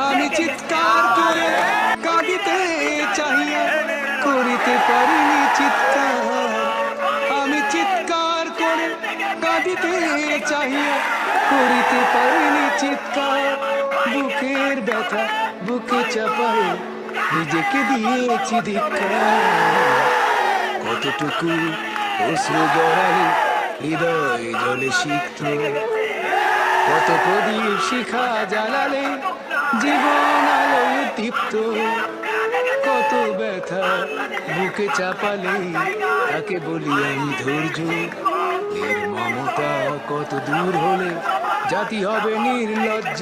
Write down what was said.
আমি চিৎকার করে কাঁদিতে চাহিয়া করিতে পারিনি চিৎকার। আমি চিৎকার করে কাঁদিতে চাহিয়া করিতে পারিনি চিৎকার। বুকের ব্যথা বুকে চাপায় নিজেকে দিয়েছি ধিক্কার। কতটুকু অশ্রু জড়ালে হৃদয় জলে সিক্ত, কত প্রদীপ শিখা জ্বালালে জীবন আলোয় দীপ্ত। কত ব্যথা বুকে চাপালে তাকে বলি আমি ধৈর্য। এর মমতা কত দূর হলে জাতি হবে নির্লজ্জ।